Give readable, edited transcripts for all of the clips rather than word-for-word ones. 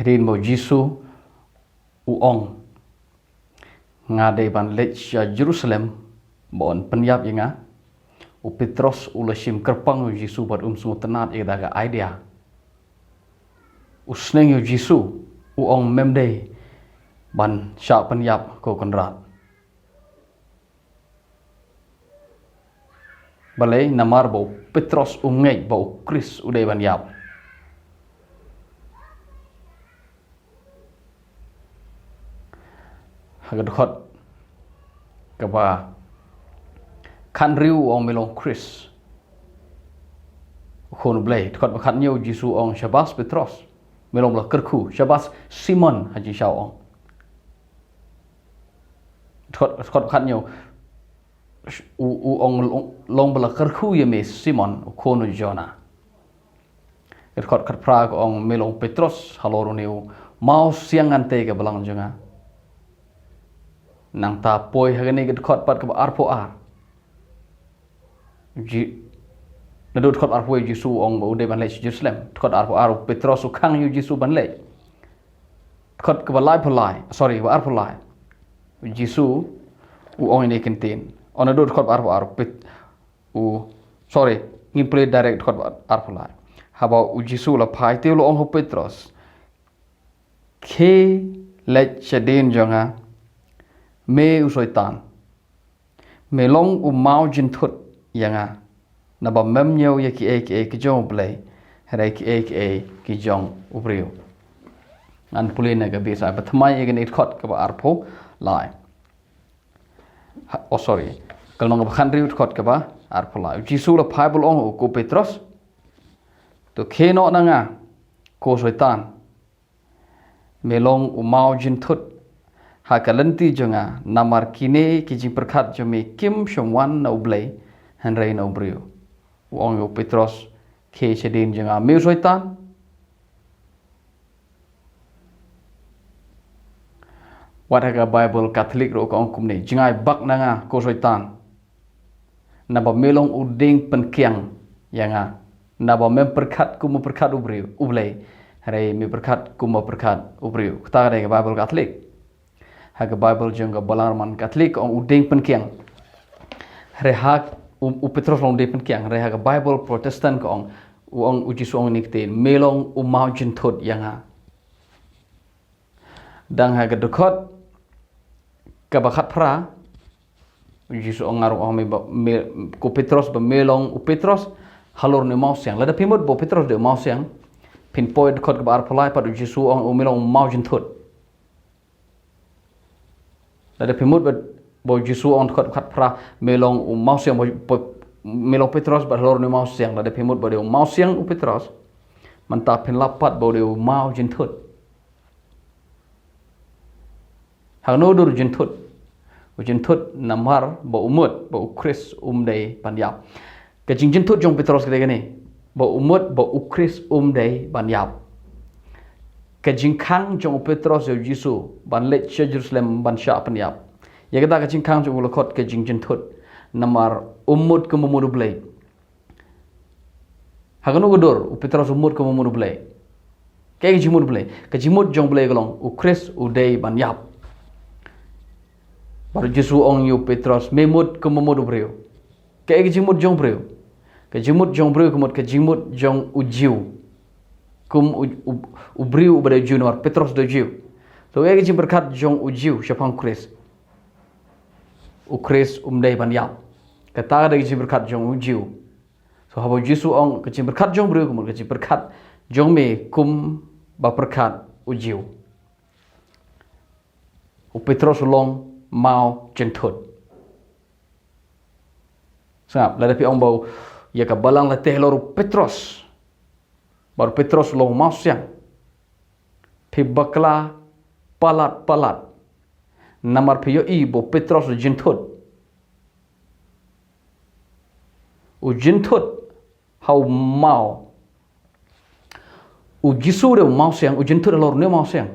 rin bo Jisu uong ngade ban lech Jerusalem bon penyap inga u Petros ulasim kerpang Jisu bat sungu tenat daga idea usneng Jisu uong memde ban sya penyap ko konrat balai namar bo Petros ungej bo Kris udai ban yap hagadkhot kaba kan riu ong melong Kris khon blai khot khat nyu Jisu ong Shabas Petros melong la kerku Shabas Simon haji shao ong khot khat nyu u ong long bala kerku yeme Simon khon Jona khot khat pra ko ong melong Petros haloro neu mau siang ante ke belang jonga nang ta poi hagani ged khot pat ka arpo ar ji nadut khot arpo Jisu ong bo de ban le Jerusalem khot arpo ar Petros u khang yu Jisu ban le khot ka lai polai sorry wa arpo lai Jisu u ong ni kentin on nadut khot arpo ar pet u sorry ngin play direct khot arpo lai haba u Jisu la phai te lo ong Petros ke le chadin jonga me usoitan me long mau jynthut yanga na ba mem nyau ya ki jong play hare ki jong ubrio an pulina ga bisa batmai again it khot ka ba arpo lai oh sorry kal nong ba khan riu khot ka ba arpo lai Jisu la bible ong ko Petros to kheno nanga ko soitan me long mau jynthut hakalanti jonga namar kine kijing perkhat jome kim shomwan na ublay hanrai na ubrio ong yo Petros ke chedin jonga meu soitan wadaga Bible Catholic ro ka ong kumne jingai bak nanga ko soitan naba melong uding penkiang yanga naba mem perkhat kumu perkhat ubrio ublay hanrai me perkhat kumu perkhat ubrio kta ga Bible Catholic haga Bible jengga balarman Katolik ong udeng penkiang rehak u Petros long udeng penkiang rehaga Bible Protestant ko ong Jisu ong nikte melong mau jynthut yanga dang haga dekot kabakat pra Jisu ong ngaru ong ko Petros ba melong u Petros halor ne mau siang lada pimut bo Petros de mau siang pinpoint dekot ka ar polai padu Jisu ong melong mau jynthut lada pimut bo Jisu on khot khat pra melong mau siang melong Petros ba halor ne mau siang lada pimut bo de mau siang u Petros manta pin lapat bo de mau jynthut hangno dur jynthut namar bo umut bo Kris dei panyap ke jynthut jong Petros ke gani bo umut bo Kris dei panyap ke jingkhang jong Petros yo Jisu ban le Jerusalem ban sya panyap ya kata ke jingkhang jong lokot ke jynthut namar umut ke mumudu blai haganu godur Petros umut ke mumudu blai ke jimut blai ke jimut jong blai golong Kris udai ban yap baru Jisu ong yo Petros memut ke mumudu breu ke jimut jong breu ke jimut jong breu ke jimut jong ujiu kum ubriu ubada jiu nomor Petros do jiu so ege jim berkat jong ujiu syapang Kris Kris dei ban yap kata ada jim berkat jong ujiu so habo Jisu ong ke jim berkat jong briu ke jim berkat jong me kum ba berkat ujiu Petros long mau jynthut sap lada pi ong bau ya ka balang la tehlor Petros baru Petros long mau siang pi bakla palat namar pi yo bo Petros jynthut u jynthut hau mau u Jisu de mau siang u jynthut lor ne mau siang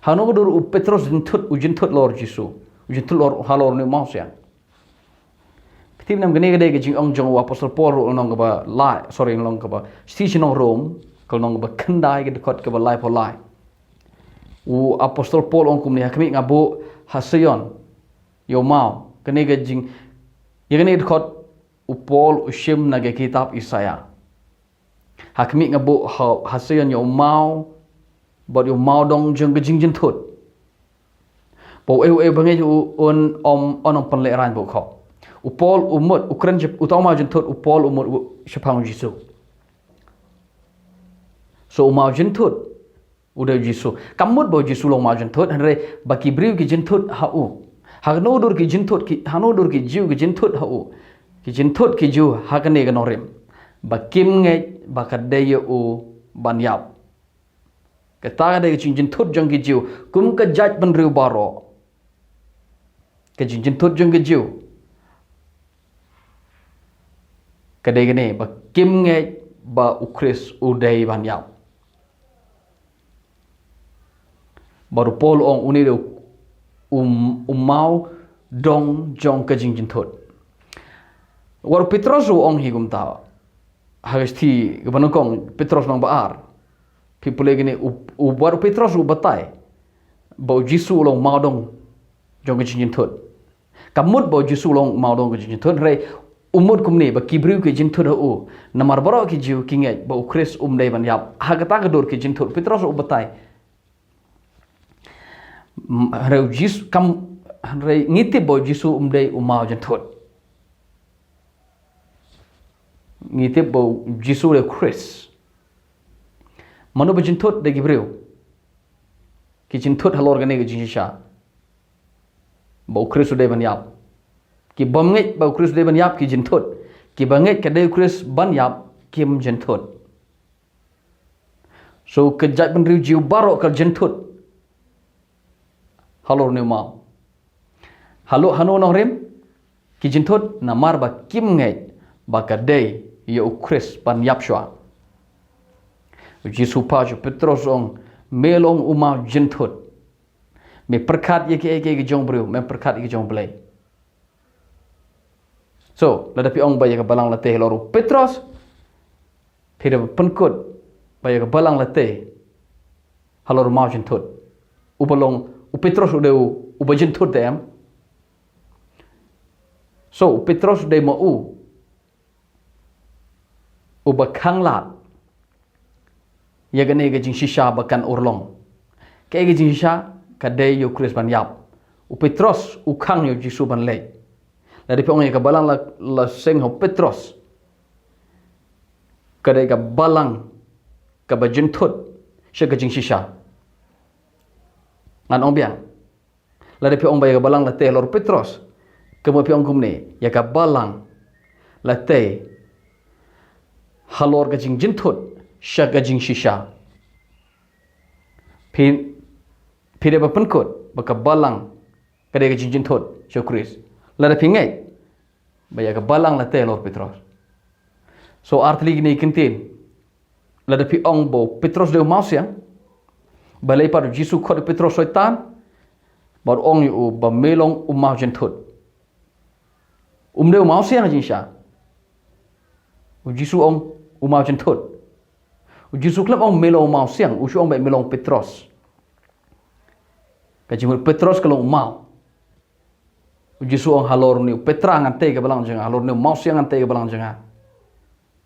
hanu dur u Petros jynthut lor Jisu u jynthut lor halor ne mau siang tim nam gane gade ge jing ong jong apostle Paul nong ba lai sorry nong ba station of Rome kal nong ba khandai ge dekot ke ba lai for lai U apostol Paul ong kum ni hakmi ngabo hasayon yo mau kene ga jing yagani khot u Paul u shim na ga kitab Isaya hakmi ngabo hasayon yo mau bod yo mau dong jeng ga jing thut po bangai on on panle ran bo kho u Paul umut ukran u tama jing thut u Paul umut shapang Jisu so mau jing thut udah Jisu kamut bo Jisu long mau jing thut hanre baki briu ki jing thut hau hagno dur ki jing thut ki hanu dur ki jiu ki jing thut hau ki jing thut ki jiu hakane ga norim bakim nge bakade u banyap kata ada jing thut jang ki jiu kum ka jaj ban riu baro ke jing thut jang ki jiu kade gane bakim nge ba ukris udai banyap baru Paul ong uni de mau dong jong ke jing thut war Petros ong higum ta hagas thi gbanokong Petros nang baar people gini u baru Petros u batai bau Jisu long mau dong jong ke jing thut kamut bau Jisu long mau dong ke jing thut re umut kumni ba kibriu ke jing thut u namar baro ki jiu kinge ba ukris dai ban yap hagata gadur ke jing thut Petros u batai reu Jisu kam rei ngiti bo Jisu dai umau jing thut ngiti bo Jisu le Chris manu bo jing thut de gibreu ki jing thut halor gane ge jing sha bo Chris dai ban yap ki bom ngai bo Chris dai ban yap ki jing thut ki bangai ka dai Chris ban yap kim jing thut so ke jat ban riu jiu baro ka jing thut halor ne mau halo hanu no rem ki jing thut na mar ba kim ngai ba ka dai yo Chris ban yap shwa Jisu pa jo Petros ong melong umau jing thut me perkat ye ke jong breu me perkat ye jong blai so ladapi ong ba ye ka balang late loru Petros phira penkut ba ye ka balang late halor mau jing thut ubalong u Petros udeu u bajin thut dem so Petros de mo u bakang lat ya gane ga jing shisha bakan urlong ke ga jing shisha ka de yo Chris ban yap u Petros u khang yo Jisu ban le la de pong ya ka balang la seng ho Petros ka de ka balang ka bajin thut she ga jing shisha ngan ong biang la de pong ba ya ka balang la te lor Petros ke mo piong kumne ya ka balang la te halor ga jing jin thut shaga jing shisha pide ba penkut ba ka balang ka de ga jing jin thut sho Chris la de pingai ba ya ka balang la te lor Petros so artli gini kintin la de pi ong bo Petros de maus yang balai par Jisu khot Petros soitan bar ong yu ba melong umau jin thut de maus yang jing sha Jisu ong umau jin thut Jisu klap ong melong mau siang usu ong ba melong Petros ka jimur Petros kalau mau Jisu ong halor ni Petra ngan te ka balang jeng halor ni mau siang ngan te ka balang jeng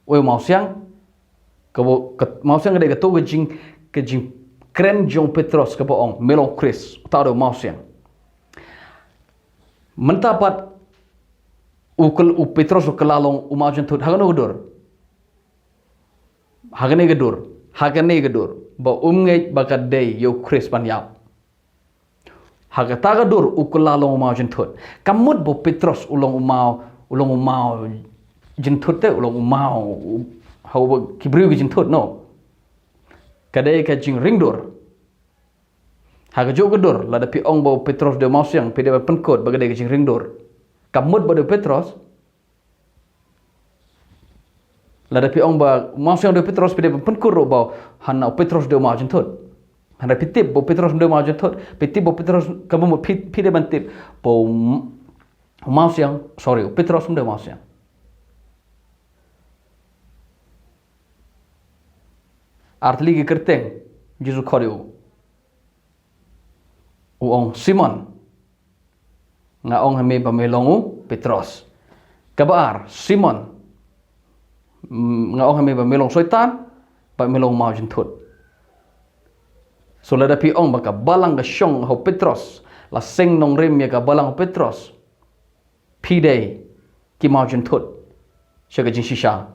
oi mau siang ka mau siang de ka to ka jing kren jong Petros ka ong melong Chris ta do mau siang mentapat u Petros kelalong umau jeng thut hagano gudur hagane gadur ba ngai ba ka dei yo Chris ban yap hagata gadur ukulalong mau jin thut kamut bo Petros ulong umau jin thut te ulong umau how ba kibriu jin thut no kadai ka jing ringdur haga jo gadur la da pi ong bo Petros de mau siang pede ba penkot ba kadai ka jing ringdur kamut bo de Petros la da pi ong ba mau siang de Petros pede penkut ro ba hanau Petros de mau jin thut handa pitip bo Petros de mau jin thut pitip bo Petros kamu mo pide bantip bo mau siang sorry Petros de mau siang artli ki kerteng Jisu khoreu uong Simon nga ong hami pamilong Petros. Kabaar Simon nga ong hami pamilong Soitan, pamilong mau jynthut. So ladapi ong baka balang ka syong ho Petros, lasing nong rim ya ka balang ho Petros. Pidei ki mau jynthut. Siya ka jing shisha.